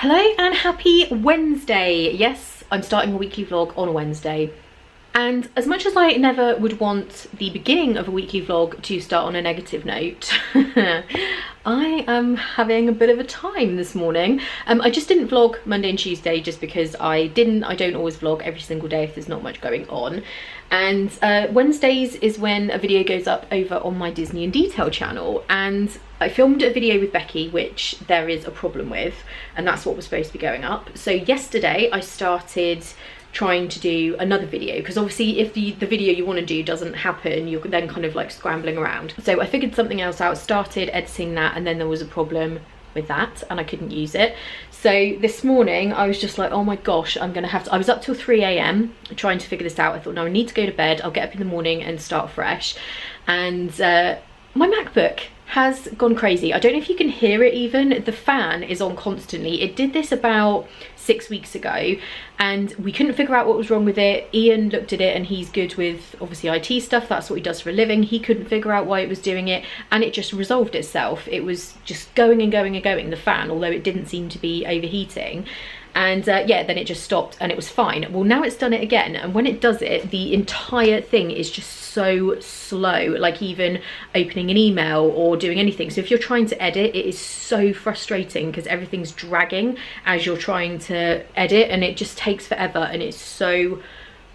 Hello and happy Wednesday. Yes, I'm starting a weekly vlog on a Wednesday. And as much as I never would want the beginning of a weekly vlog to start on a negative note, I am having a bit of a time this morning. I just didn't vlog Monday and Tuesday just because I don't always vlog every single day if there's not much going on. And Wednesdays is when a video goes up over on my Disney in Detail channel. And I filmed a video with Becky, which there is a problem with, and that's what was supposed to be going up. So yesterday I started trying to do another video, because obviously if the video you want to do doesn't happen, you're then kind of like scrambling around. So I figured something else out, started editing that, and then there was a problem with that and I couldn't use it. So this morning I was just like, oh my gosh, I'm gonna have to, I was up till 3 AM trying to figure this out. I thought, no, I need to go to bed, I'll get up in the morning and start fresh. And my MacBook has gone crazy. I don't know if you can hear it even. The fan is on constantly. It did this about 6 weeks ago and we couldn't figure out what was wrong with it. Ian looked at it and he's good with obviously IT stuff. That's what he does for a living. He couldn't figure out why it was doing it and it just resolved itself. It was just going and going and going, the fan, although it didn't seem to be overheating. And yeah, then it just stopped and it was fine. Well, now it's done it again, and when it does it, the entire thing is just so slow, like even opening an email or doing anything. So if you're trying to edit, it is so frustrating because everything's dragging as you're trying to edit and it just takes forever and it's so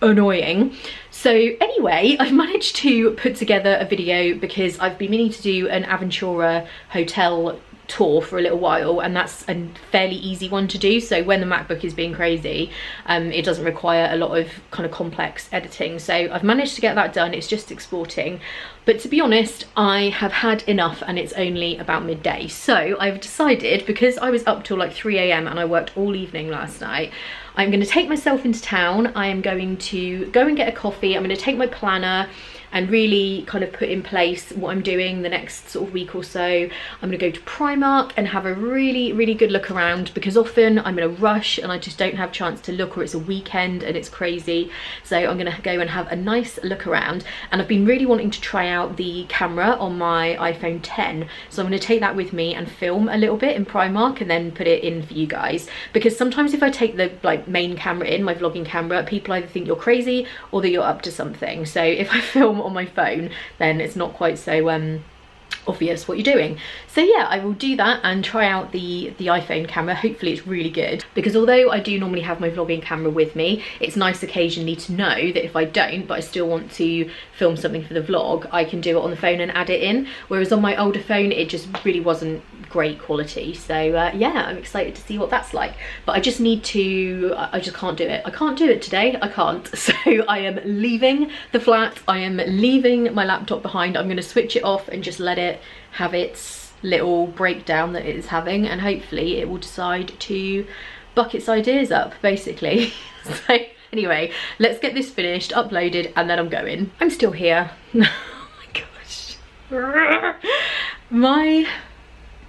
annoying. So anyway, I've managed to put together a video because I've been meaning to do an Aventura hotel tour for a little while, and that's a fairly easy one to do. So when the MacBook is being crazy, it doesn't require a lot of kind of complex editing. So I've managed to get that done. It's just exporting. But to be honest, I have had enough and it's only about midday. So I've decided, because I was up till like 3 AM and I worked all evening last night, I'm going to take myself into town. I am going to go and get a coffee. I'm going to take my planner and really kind of put in place what I'm doing the next sort of week or so. I'm gonna go to Primark and have a really good look around, because often I'm in a rush and I just don't have a chance to look, or it's a weekend and it's crazy. So I'm gonna go and have a nice look around, and I've been really wanting to try out the camera on my iPhone 10. So I'm gonna take that with me and film a little bit in Primark and then put it in for you guys, because sometimes if I take the like main camera in, my vlogging camera, people either think you're crazy or that you're up to something. So if I film on my phone, then it's not quite so obvious what you're doing. So yeah, I will do that and try out the iPhone camera. Hopefully it's really good, because although I do normally have my vlogging camera with me, it's nice occasionally to know that if I don't, but I still want to film something for the vlog, I can do it on the phone and add it in. Whereas on my older phone, it just really wasn't great quality. So yeah, I'm excited to see what that's like. But I just need to, I just can't do it. I can't do it today, I can't. So I am leaving the flat. I am leaving my laptop behind. I'm going to switch it off and just let it have its little breakdown that it is having, and hopefully it will decide to buck its ideas up, basically. So anyway, let's get this finished, uploaded, and then I'm going. I'm still here. Oh my gosh. My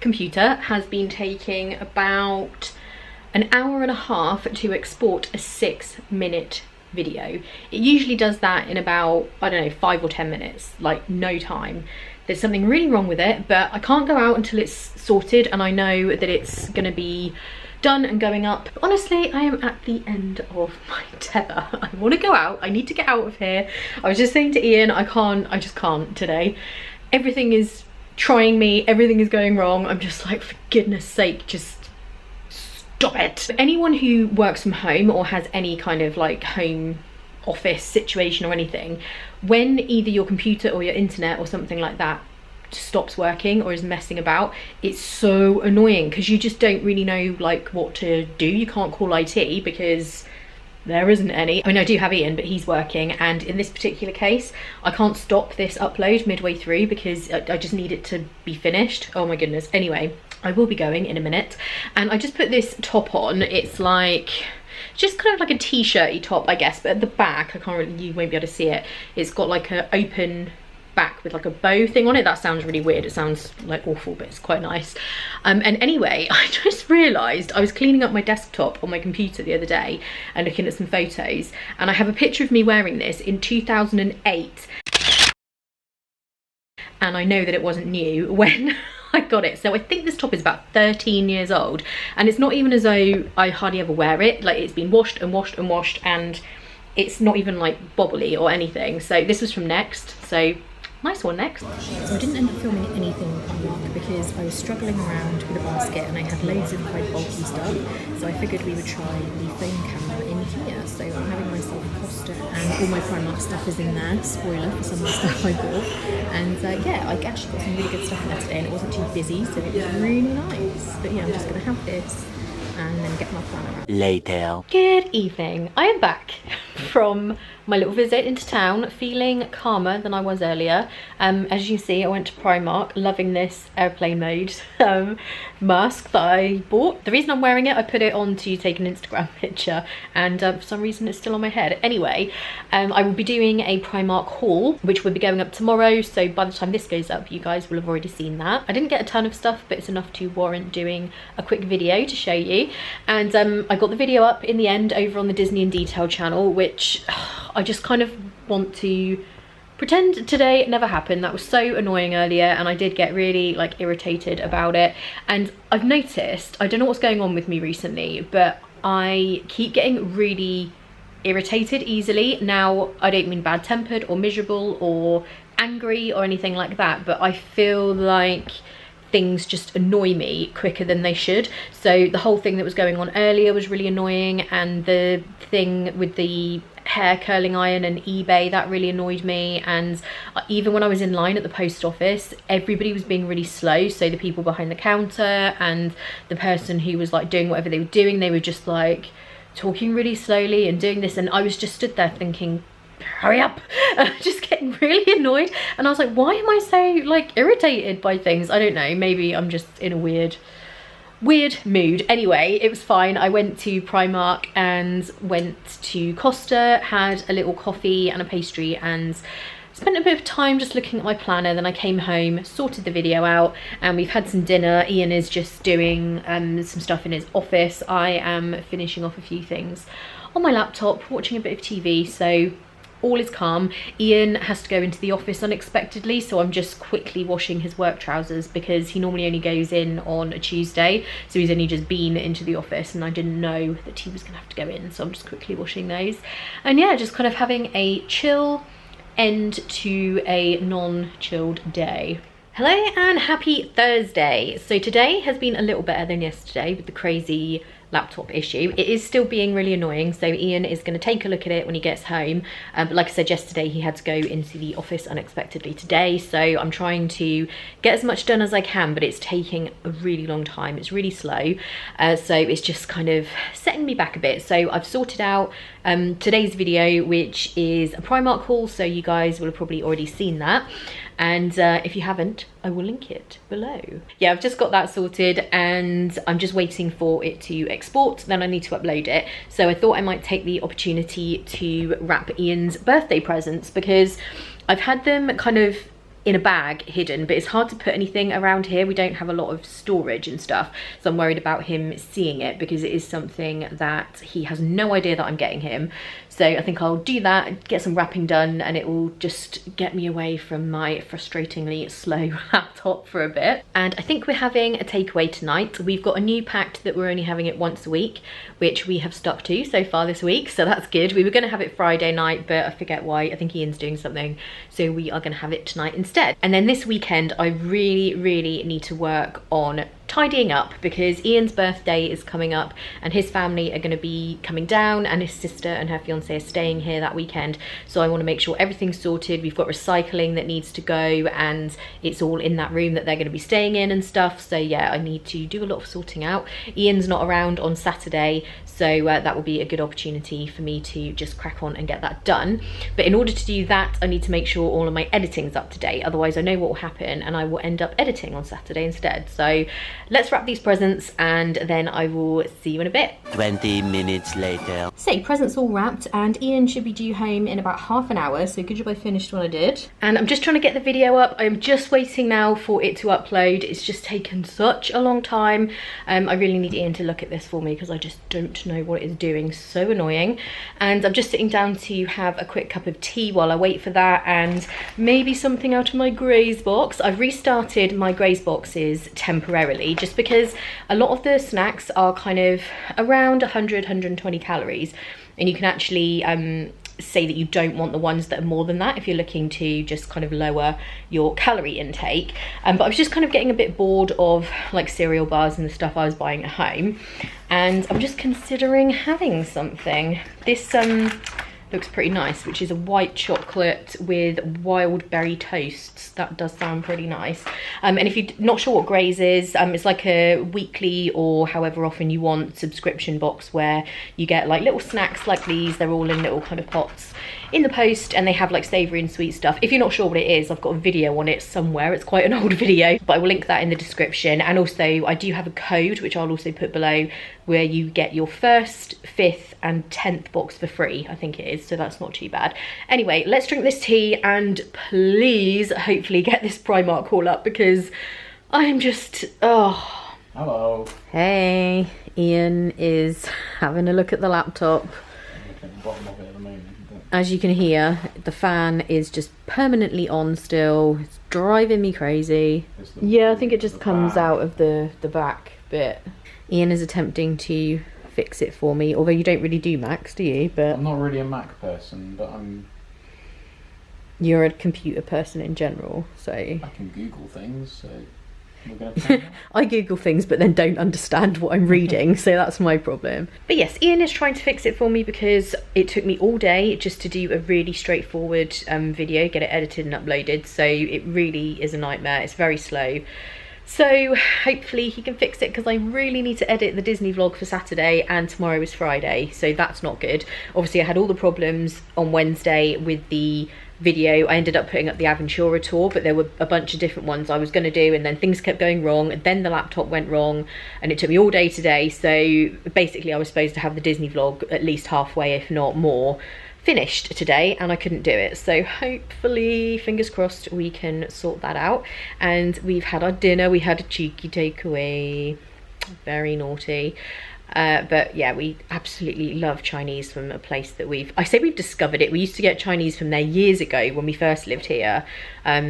computer has been taking about an hour and a half to export a 6-minute video. It usually does that in about, I don't know, 5 or 10 minutes, like no time. There's something really wrong with it, but I can't go out until it's sorted and I know that it's gonna be done and going up. But honestly, I am at the end of my tether. I want to go out. I need to get out of here. I was just saying to Ian, I just can't today. Everything is trying me, everything is going wrong. I'm just like, for goodness sake, just stop it. Anyone who works from home or has any kind of like home office situation or anything, when either your computer or your internet or something like that stops working or is messing about, it's so annoying because you just don't really know like what to do. You can't call IT because there isn't any. I mean, I do have Ian, but he's working, and in this particular case I can't stop this upload midway through because I just need it to be finished. Oh my goodness. Anyway, I will be going in a minute, and I just put this top on. It's like just kind of like a t-shirty top, I guess, but at the back, I can't really, you won't be able to see it, it's got like an open back with like a bow thing on it. That sounds really weird, it sounds like awful, but it's quite nice. And anyway, I just realised I was cleaning up my desktop on my computer the other day and looking at some photos, and I have a picture of me wearing this in 2008, and I know that it wasn't new when I got it. So I think this top is about 13 years old, and it's not even as though I hardly ever wear it. Like, it's been washed and washed and washed, and it's not even like bobbly or anything. So this was from Next, so nice one, Next. So I didn't end up filming anything on Primark because I was struggling around with a basket and I had loads of quite bulky stuff. So I figured we would try the phone camera in here. So I'm having myself a Costa and all my Primark stuff is in there. Spoiler for some of the stuff I bought. And yeah, I actually got some really good stuff in there today and it wasn't too busy, so it was really nice. But yeah, I'm just going to have this and then get my planner out. Later. Good evening. I am back from my little visit into town, feeling calmer than I was earlier. As you see, I went to Primark, loving this airplane mode mask that I bought. The reason I'm wearing it, I put it on to take an Instagram picture, and for some reason it's still on my head. Anyway, I will be doing a Primark haul, which will be going up tomorrow, so by the time this goes up, you guys will have already seen that. I didn't get a ton of stuff, but it's enough to warrant doing a quick video to show you. And I got the video up in the end over on the Disney in Detail channel, which I just kind of want to pretend today it never happened. That was so annoying earlier, and I did get really like irritated about it. And I've noticed, I don't know what's going on with me recently, but I keep getting really irritated easily. Now, I don't mean bad-tempered or miserable or angry or anything like that, but I feel like things just annoy me quicker than they should. So the whole thing that was going on earlier was really annoying, and the thing with the hair curling iron and eBay, that really annoyed me. And even when I was in line at the post office, everybody was being really slow. So the people behind the counter and the person who was like doing whatever they were doing, they were just like talking really slowly and doing this, and I was just stood there thinking, hurry up. Just getting really annoyed, and I was like, why am I so like irritated by things? I don't know, maybe I'm just in a weird mood. Anyway, it was fine. I went to Primark and went to Costa, had a little coffee and a pastry, and spent a bit of time just looking at my planner. Then I came home, sorted the video out, and we've had some dinner. Ian is just doing some stuff in his office. I am finishing off a few things on my laptop, watching a bit of TV, so all is calm. Ian has to go into the office unexpectedly, so I'm just quickly washing his work trousers because he normally only goes in on a Tuesday, so he's only just been into the office and I didn't know that he was gonna have to go in, so I'm just quickly washing those. And yeah, just kind of having a chill end to a non-chilled day. Hello and happy Thursday. So today has been a little better than yesterday with the crazy laptop issue. It is still being really annoying, so Ian is going to take a look at it when he gets home. But like I said yesterday, he had to go into the office unexpectedly today, so I'm trying to get as much done as I can, but it's taking a really long time. It's really slow, so it's just kind of setting me back a bit. So I've sorted out today's video, which is a Primark haul, so you guys will have probably already seen that. And if you haven't, I will link it below. Yeah, I've just got that sorted and I'm just waiting for it to export, then I need to upload it. So I thought I might take the opportunity to wrap Ian's birthday presents, because I've had them kind of in a bag hidden, but it's hard to put anything around here. We don't have a lot of storage and stuff, so I'm worried about him seeing it, because it is something that he has no idea that I'm getting him. So I think I'll do that, get some wrapping done, and it will just get me away from my frustratingly slow laptop for a bit. And I think we're having a takeaway tonight. We've got a new pact that we're only having it once a week, which we have stuck to so far this week, so that's good. We were going to have it Friday night, but I forget why. I think Ian's doing something, so we are going to have it tonight instead. And then this weekend I really need to work on tidying up, because Ian's birthday is coming up and his family are going to be coming down, and his sister and her fiance are staying here that weekend, so I want to make sure everything's sorted. We've got recycling that needs to go, and it's all in that room that they're going to be staying in and stuff. So yeah, I need to do a lot of sorting out. Ian's not around on Saturday, so that will be a good opportunity for me to just crack on and get that done. But in order to do that, I need to make sure all of my editing's up to date, otherwise I know what will happen and I will end up editing on Saturday instead. So let's wrap these presents and then I will see you in a bit. 20 minutes later. So presents all wrapped and Ian should be due home in about half an hour, so good job I finished what I did. And I'm just trying to get the video up. I'm just waiting now for it to upload. It's just taken such a long time. I really need Ian to look at this for me because I just don't know what it is doing. So annoying. And I'm just sitting down to have a quick cup of tea while I wait for that, and maybe something out of my Graze box. I've restarted my Graze boxes temporarily just because a lot of the snacks are kind of around 100, 120 calories, and you can actually say that you don't want the ones that are more than that if you're looking to just kind of lower your calorie intake. But I was just kind of getting a bit bored of like cereal bars and the stuff I was buying at home, and I'm just considering having something. This looks pretty nice, which is a white chocolate with wild berry toasts. That does sound pretty nice. And if you're not sure what Graze is, it's like a weekly or however often you want subscription box where you get like little snacks like these. They're all in little kind of pots in the post, and they have like savoury and sweet stuff. If you're not sure what it is, I've got a video on it somewhere. It's quite an old video, but I will link that in the description. And also I do have a code, which I'll also put below, where you get your 1st, 5th and 10th box for free, I think it is, so that's not too bad. Anyway, let's drink this tea and please hopefully get this Primark haul up because I'm just, oh. Hello. Hey, Ian is having a look at the laptop. I'm looking at the bottom of it at the moment. As you can hear, the fan is just permanently on still. It's driving me crazy. Yeah, I think it just comes out of the back bit. Ian is attempting to fix it for me, although you don't really do Macs, do you? But I'm not really a Mac person, but you're a computer person in general, so I can Google things, so we're gonna try I Google things but then don't understand what I'm reading, so that's my problem. But yes, Ian is trying to fix it for me because it took me all day just to do a really straightforward video, get it edited and uploaded, so it really is a nightmare. It's very slow. So hopefully he can fix it because I really need to edit the Disney vlog for Saturday and tomorrow is Friday, so that's not good. Obviously I had all the problems on Wednesday with the video. I ended up putting up the Aventura tour, but there were a bunch of different ones I was going to do, and then things kept going wrong, and then the laptop went wrong, and it took me all day today. So basically I was supposed to have the Disney vlog at least halfway, if not more, finished today, and I couldn't do it. So hopefully, fingers crossed, we can sort that out. And we've had our dinner. We had a cheeky takeaway, very naughty. But yeah, we absolutely love Chinese from a place that we've discovered it. We used to get Chinese from there years ago when we first lived here,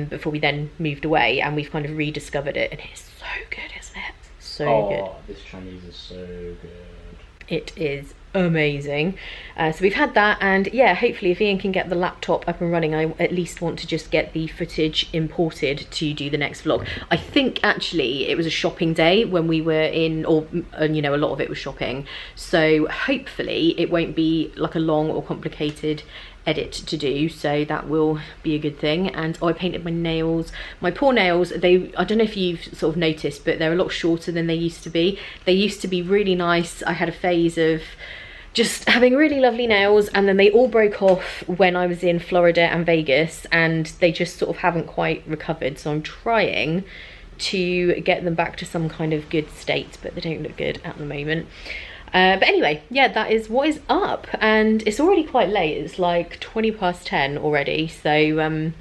before we then moved away, and we've kind of rediscovered it, and it's so good, isn't it? So good. Oh, this Chinese is so good. It is amazing. So we've had that, and yeah, hopefully if Ian can get the laptop up and running, I at least want to just get the footage imported to do the next vlog. I think actually it was a shopping day when we were in, or you know, a lot of it was shopping, so hopefully it won't be like a long or complicated edit to do, so that will be a good thing. And I painted my nails, my poor nails. I don't know if you've sort of noticed, but they're a lot shorter than they used to be. They used to be really nice. I had a phase of just having really lovely nails, and then they all broke off when I was in Florida and Vegas, and they just sort of haven't quite recovered, so I'm trying to get them back to some kind of good state, but they don't look good at the moment. But anyway, yeah, that is what is up, and it's already quite late. It's like 20 past 10 already, so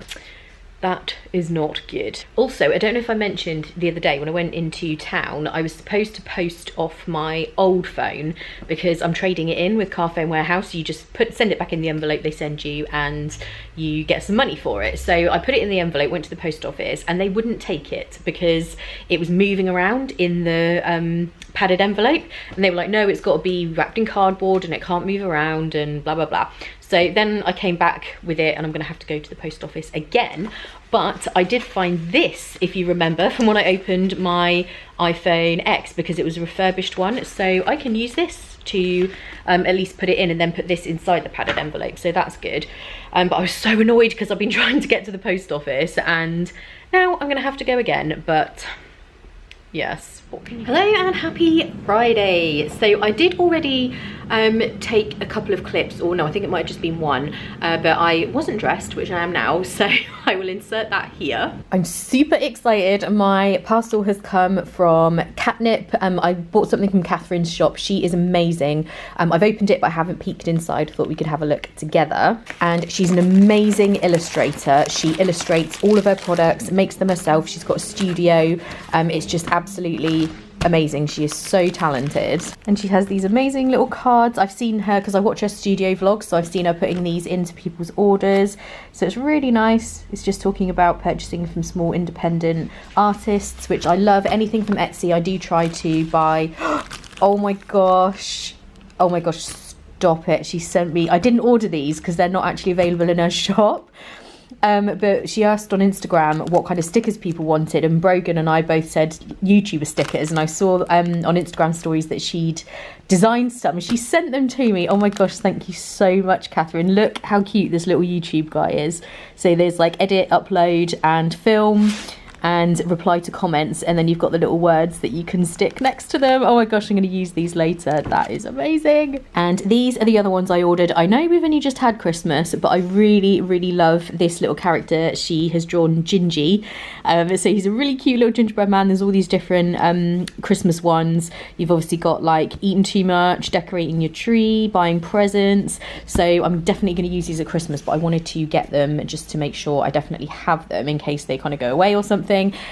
that is not good. Also, I don't know if I mentioned the other day when I went into town, I was supposed to post off my old phone because I'm trading it in with Car Phone Warehouse. You just send it back in the envelope they send you, and you get some money for it. So I put it in the envelope, went to the post office, and they wouldn't take it because it was moving around in the padded envelope, and they were like, no, it's got to be wrapped in cardboard and it can't move around and blah blah blah. So then I came back with it, and I'm gonna have to go to the post office again. But I did find this, if you remember, from when I opened my iPhone X, because it was a refurbished one, so I can use this to at least put it in and then put this inside the padded envelope, so that's good. But I was so annoyed because I've been trying to get to the post office, and now I'm gonna have to go again. But yes, hello and happy Friday. So I did already take a couple of clips, or no, I think it might have just been one, but I wasn't dressed, which I am now, so I will insert that here. I'm super excited. My parcel has come from Catnip. I bought something from Catherine's shop. She is amazing. I've opened it, but I haven't peeked inside. Thought we could have a look together. And she's an amazing illustrator. She illustrates all of her products, makes them herself. She's got a studio. It's just absolutely amazing. She is so talented, and she has these amazing little cards. I've seen her, because I watch her studio vlogs, so I've seen her putting these into people's orders, so it's really nice. It's just talking about purchasing from small independent artists, which I love. Anything from Etsy I do try to buy. Oh my gosh, stop it. She sent me, I didn't order these because they're not actually available in her shop. But she asked on Instagram what kind of stickers people wanted, and Brogan and I both said YouTuber stickers, and I saw on Instagram stories that she'd designed some and she sent them to me. Oh my gosh, thank you so much, Catherine. Look how cute this little YouTube guy is. So there's like edit, upload and film and reply to comments, and then you've got the little words that you can stick next to them. Oh my gosh, I'm going to use these later. That is amazing. And these are the other ones I ordered. I know we've only just had Christmas, but I really love this little character. She has drawn Gingy, so he's a really cute little gingerbread man. There's all these different Christmas ones. You've obviously got like eating too much, decorating your tree, buying presents. So I'm definitely going to use these at Christmas, but I wanted to get them just to make sure I definitely have them in case they kind of go away or something.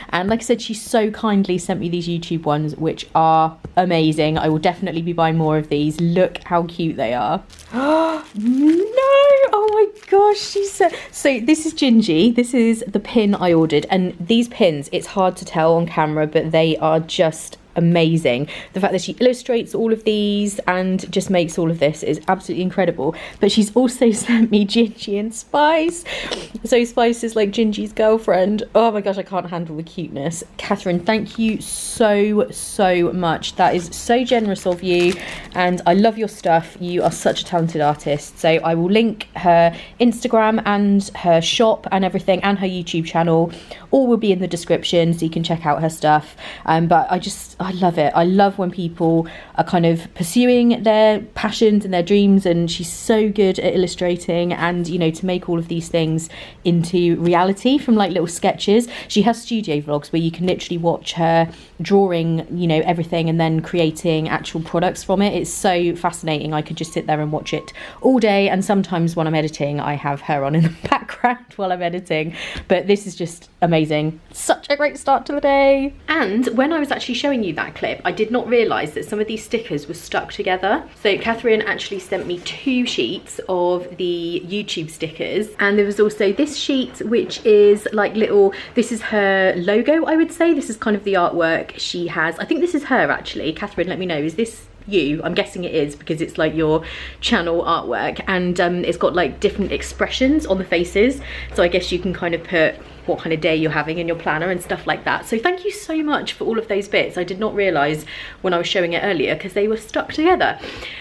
And like I said, she so kindly sent me these YouTube ones, which are amazing. I will definitely be buying more of these. Look how cute they are. No, oh my gosh, she said. So this is Gingy. This is the pin I ordered, and these pins, it's hard to tell on camera, but they are just amazing. The fact that she illustrates all of these and just makes all of this is absolutely incredible. But she's also sent me Gingy and Spice. So Spice is like Gingy's girlfriend. Oh my gosh, I can't handle the cuteness. Catherine, thank you so much. That is so generous of you, and I love your stuff. You are such a talented artist. So I will link her Instagram and her shop and everything, and her YouTube channel. All will be in the description, so you can check out her stuff. But I love it. I love when people are kind of pursuing their passions and their dreams, and she's so good at illustrating and, you know, to make all of these things into reality from like little sketches. She has studio vlogs where you can literally watch her drawing, you know, everything and then creating actual products from it. It's so fascinating. I could just sit there and watch it all day, and sometimes when I'm editing I have her on in the background while I'm editing. But this is just amazing. Such a great start to the day. And when I was actually showing you that clip, I did not realise that some of these stickers were stuck together. So Catherine actually sent me 2 sheets of the YouTube stickers, and there was also this sheet which is like little, this is her logo, I would say. This is kind of the artwork she has. I think this is her actually. Catherine, let me know, is this you? I'm guessing it is, because it's like your channel artwork, and it's got like different expressions on the faces, so I guess you can kind of put what kind of day you're having in your planner and stuff like that. So thank you so much for all of those bits. I did not realise when I was showing it earlier because they were stuck together.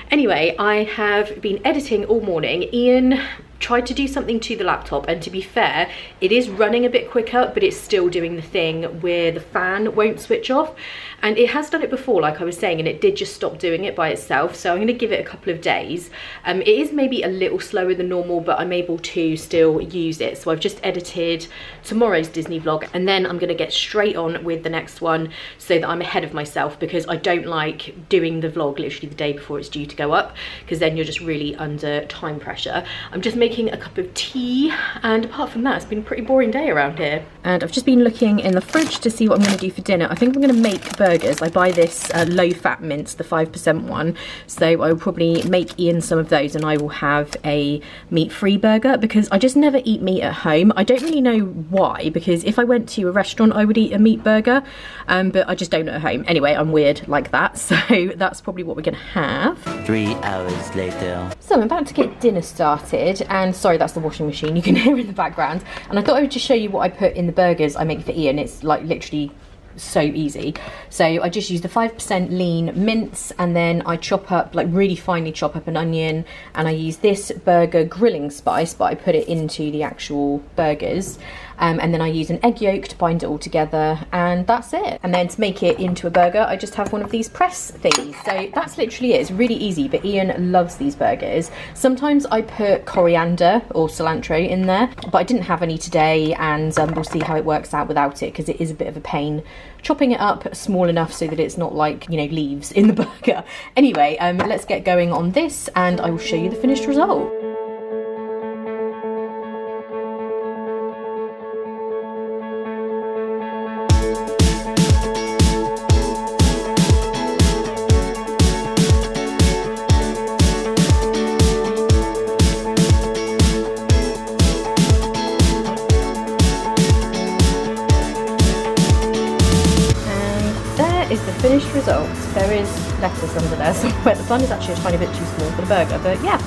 Anyway, I have been editing all morning. Ian tried to do something to the laptop, and to be fair, it is running a bit quicker, but it's still doing the thing where the fan won't switch off, and it has done it before, like I was saying, and it did just stop doing it by itself. So I'm going to give it a couple of days. It is maybe a little slower than normal, but I'm able to still use it. So I've just edited tomorrow's Disney vlog, and then I'm going to get straight on with the next one so that I'm ahead of myself, because I don't like doing the vlog literally the day before it's due to go up, because then you're just really under time pressure. I'm just making a cup of tea, and apart from that, it's been a pretty boring day around here. And I've just been looking in the fridge to see what I'm going to do for dinner. I think I'm going to make burgers. I buy this low-fat mince, the 5% one, so I will probably make Ian some of those, and I will have a meat-free burger, because I just never eat meat at home. I don't really know why, because if I went to a restaurant I would eat a meat burger, but I just don't at home. Anyway, I'm weird like that, so that's probably what we're going to have. 3 hours later. So I'm about to get dinner started, and sorry, that's the washing machine you can hear in the background. And I thought I would just show you what I put in the burgers I make for Ian. It's like literally so easy. So I just use the 5% lean mince, and then I chop up, like really finely chop up an onion, and I use this burger grilling spice, but I put it into the actual burgers. And then I use an egg yolk to bind it all together, and that's it. And then to make it into a burger, I just have one of these press thingies. So that's literally it. It's really easy, but Ian loves these burgers. Sometimes I put coriander or cilantro in there, but I didn't have any today, and we'll see how it works out without it, because it is a bit of a pain chopping it up small enough so that it's not like, you know, leaves in the burger. Anyway, let's get going on this, and I will show you the finished result. Is the finished result. There is lettuce under there somewhere. The bun is actually a tiny bit too small for the burger, but yeah,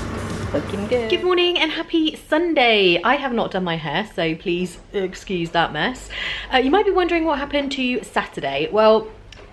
looking good. Good morning and happy Sunday. I have not done my hair, so please excuse that mess. You might be wondering what happened to Saturday. Well,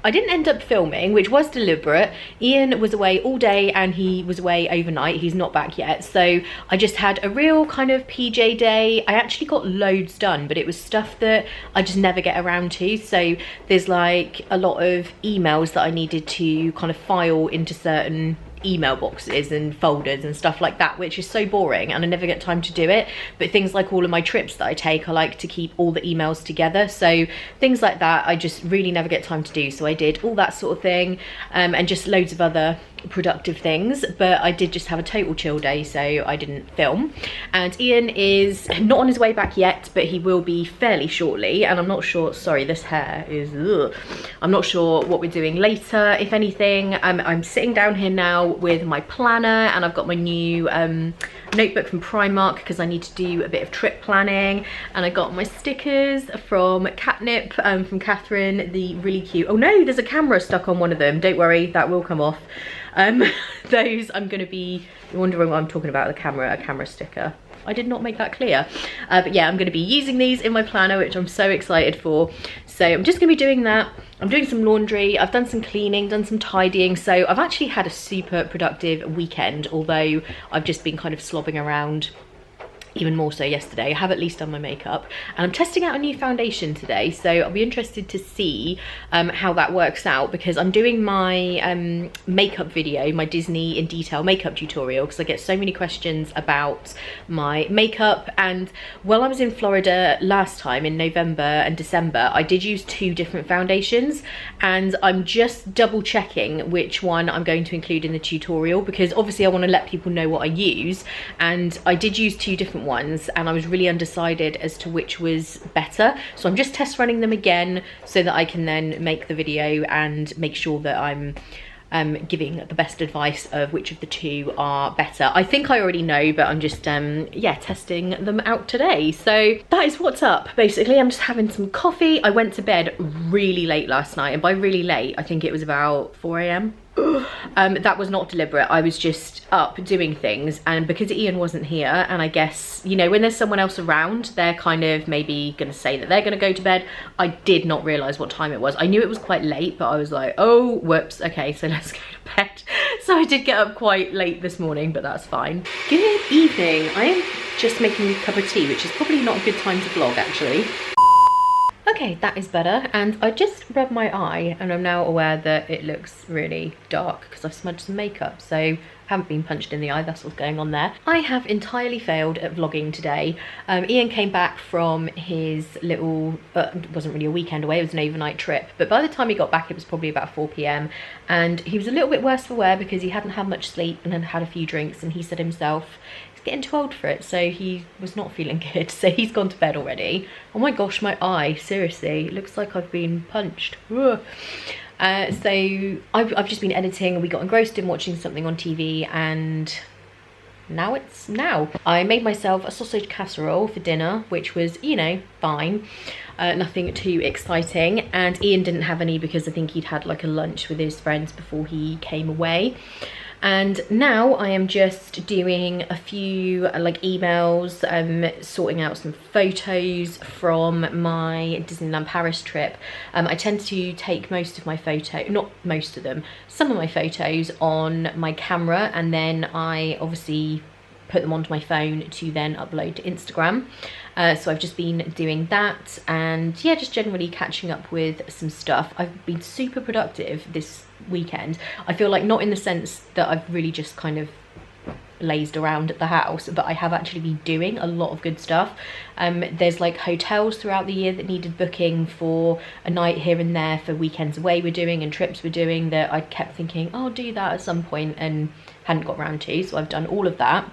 I didn't end up filming, which was deliberate. Ian was away all day and he was away overnight. He's not back yet. So I just had a real kind of PJ day. I actually got loads done, but it was stuff that I just never get around to. So there's like a lot of emails that I needed to kind of file into certain email boxes and folders and stuff like that, which is so boring and I never get time to do it. But things like all of my trips that I take, I like to keep all the emails together, so things like that I just really never get time to do. So I did all that sort of thing, and just loads of other productive things, but I did just have a total chill day, so I didn't film. And Ian is not on his way back yet, but he will be fairly shortly, and I'm not sure, sorry, this hair is, ugh. I'm not sure what we're doing later, if anything. I'm sitting down here now with my planner, and I've got my new notebook from Primark because I need to do a bit of trip planning, and I got my stickers from Catnip, from Catherine, the really cute, oh no, there's a camera stuck on one of them, don't worry, that will come off. Those I'm going to be wondering what I'm talking about, a camera sticker. I did not make that clear. But yeah, I'm going to be using these in my planner, which I'm so excited for. So I'm just going to be doing that. I'm doing some laundry, I've done some cleaning, done some tidying. So I've actually had a super productive weekend, although I've just been kind of slobbing around. Even more so yesterday. I have at least done my makeup, and I'm testing out a new foundation today, so I'll be interested to see how that works out, because I'm doing my makeup video, my Disney in detail makeup tutorial, because I get so many questions about my makeup. And while I was in Florida last time in November and December, I did use 2 different foundations, and I'm just double checking which one I'm going to include in the tutorial, because obviously I want to let people know what I use, and I did use 2 different ones and I was really undecided as to which was better, so I'm just test running them again so that I can then make the video and make sure that I'm giving the best advice of which of the 2 are better. I think I already know, but I'm just yeah, testing them out today. So that is what's up. Basically, I'm just having some coffee. I went to bed really late last night, and by really late I think it was about 4 AM. That was not deliberate. I was just up doing things, and because Ian wasn't here, and I guess, you know, when there's someone else around, they're kind of maybe gonna say that they're gonna go to bed. I did not realize what time it was. I knew it was quite late, but I was like, oh whoops, okay, so let's go to bed. So I did get up quite late this morning, but that's fine. Good evening. I am just making a cup of tea, which is probably not a good time to vlog actually. Okay, that is better, and I just rubbed my eye and I'm now aware that it looks really dark because I've smudged some makeup, so I haven't been punched in the eye, that's what's going on there. I have entirely failed at vlogging today. Ian came back from his little, it wasn't really a weekend away, it was an overnight trip, but by the time he got back it was probably about 4 PM, and he was a little bit worse for wear because he hadn't had much sleep and had a few drinks, and he said himself getting too old for it, so he was not feeling good, so he's gone to bed already. Oh my gosh, my eye, seriously, it looks like I've been punched. So I've just been editing, we got engrossed in watching something on TV, and now. I made myself a sausage casserole for dinner, which was, you know, fine. Nothing too exciting, and Ian didn't have any because I think he'd had like a lunch with his friends before he came away. And now I am just doing a few like emails, sorting out some photos from my Disneyland Paris trip. I tend to take most of my not most of them, some of my photos on my camera, and then I obviously put them onto my phone to then upload to Instagram. So I've just been doing that, and yeah, just generally catching up with some stuff. I've been super productive this weekend. I feel like not in the sense that I've really just kind of lazed around at the house, but I have actually been doing a lot of good stuff. There's like hotels throughout the year that needed booking for a night here and there for weekends away we're doing and trips we're doing that I kept thinking, oh, I'll do that at some point, and hadn't got around to. So I've done all of that.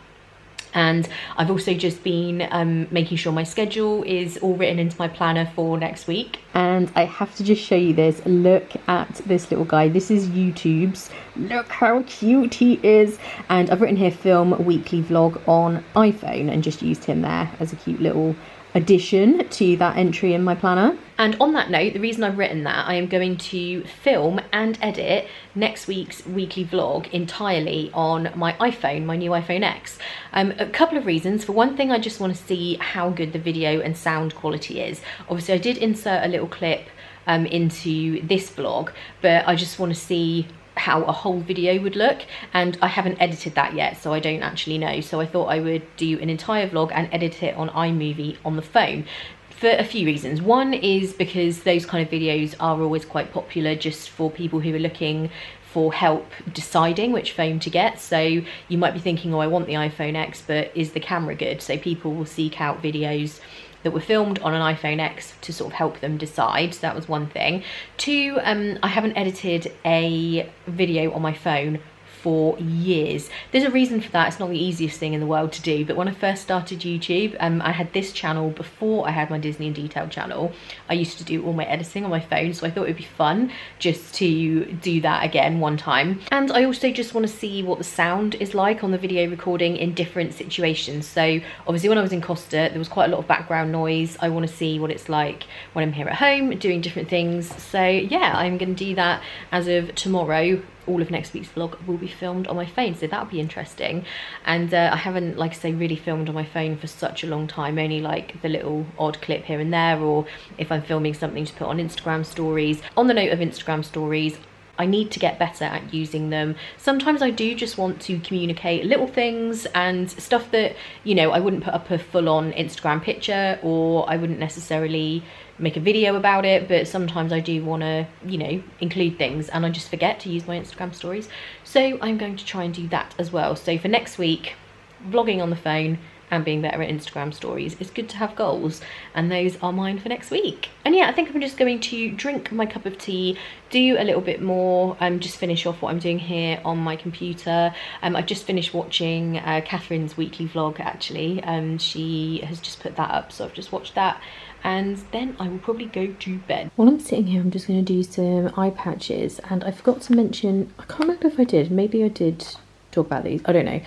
And I've also just been making sure my schedule is all written into my planner for next week. And I have to just show you this. Look at this little guy. This is YouTube's. Look how cute he is. And I've written here film weekly vlog on iPhone and just used him there as a cute little addition to that entry in my planner. And on that note, the reason I've written that, I am going to film and edit next week's weekly vlog entirely on my iPhone, my new iPhone X. A couple of reasons. For one thing, I just want to see how good the video and sound quality is. Obviously, I did insert a little clip into this vlog, but I just want to see how a whole video would look, and I haven't edited that yet, so I don't actually know. So I thought I would do an entire vlog and edit it on iMovie on the phone for a few reasons. One is because those kind of videos are always quite popular just for people who are looking for help deciding which phone to get. So you might be thinking, oh, I want the iPhone X, but is the camera good? So people will seek out videos that were filmed on an iPhone X to sort of help them decide. So that was one thing. Two, I haven't edited a video on my phone for years. There's a reason for that. It's not the easiest thing in the world to do, but when I first started YouTube, I had this channel before I had my Disney Untitled channel. I used to do all my editing on my phone, so I thought it would be fun just to do that again one time. And I also just want to see what the sound is like on the video recording in different situations. So obviously when I was in Costa, there was quite a lot of background noise. I want to see what it's like when I'm here at home doing different things. So yeah, I'm going to do that as of tomorrow. All of next week's vlog will be filmed on my phone, so that'll be interesting. And I haven't, like I say, really filmed on my phone for such a long time, only like the little odd clip here and there, or if I'm filming something to put on Instagram stories. On the note of Instagram stories, I need to get better at using them. Sometimes I do just want to communicate little things and stuff that, you know, I wouldn't put up a full-on Instagram picture, or I wouldn't necessarily make a video about it, but sometimes I do want to, you know, include things and I just forget to use my Instagram stories. So I'm going to try and do that as well. So for next week, vlogging on the phone and being better at Instagram stories. It's good to have goals, and those are mine for next week. And yeah, I think I'm just going to drink my cup of tea, do a little bit more, just finish off what I'm doing here on my computer. I've just finished watching Catherine's weekly vlog actually, she has just put that up, so I've just watched that, and then I will probably go to bed. While I'm sitting here, I'm just going to do some eye patches, and I forgot to mention, I can't remember if I did, maybe I did talk about these, I don't know.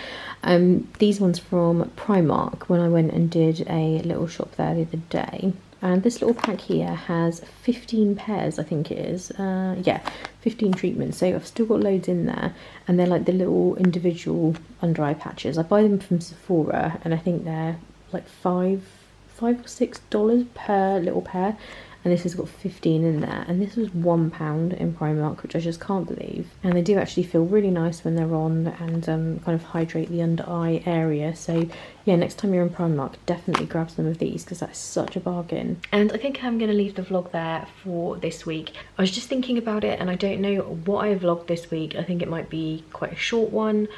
These ones from Primark, when I went and did a little shop there the other day. And this little pack here has 15 pairs, I think it is. Yeah, 15 treatments. So I've still got loads in there. And they're like the little individual under eye patches. I buy them from Sephora, and I think they're like $5 or $6 per little pair. And this has got 15 in there, and this was £1 in Primark, which I just can't believe. And they do actually feel really nice when they're on, and kind of hydrate the under eye area. So yeah, next time you're in Primark, definitely grab some of these, because that's such a bargain. And I think I'm going to leave the vlog there for this week. I was just thinking about it, and I don't know what I vlogged this week. I think it might be quite a short one.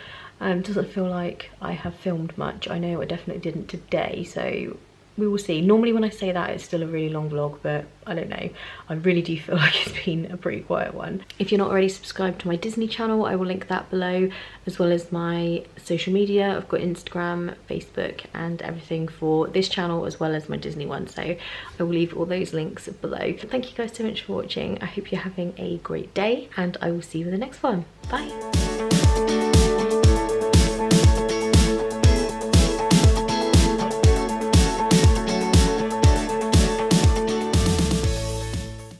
Doesn't feel like I have filmed much. I know I definitely didn't today, so we will see. Normally when I say that, it's still a really long vlog, but I don't know. I really do feel like it's been a pretty quiet one. If you're not already subscribed to my Disney channel, I will link that below, as well as my social media. I've got Instagram, Facebook, and everything for this channel, as well as my Disney one. So I will leave all those links below. Thank you guys so much for watching. I hope you're having a great day, and I will see you in the next one. Bye.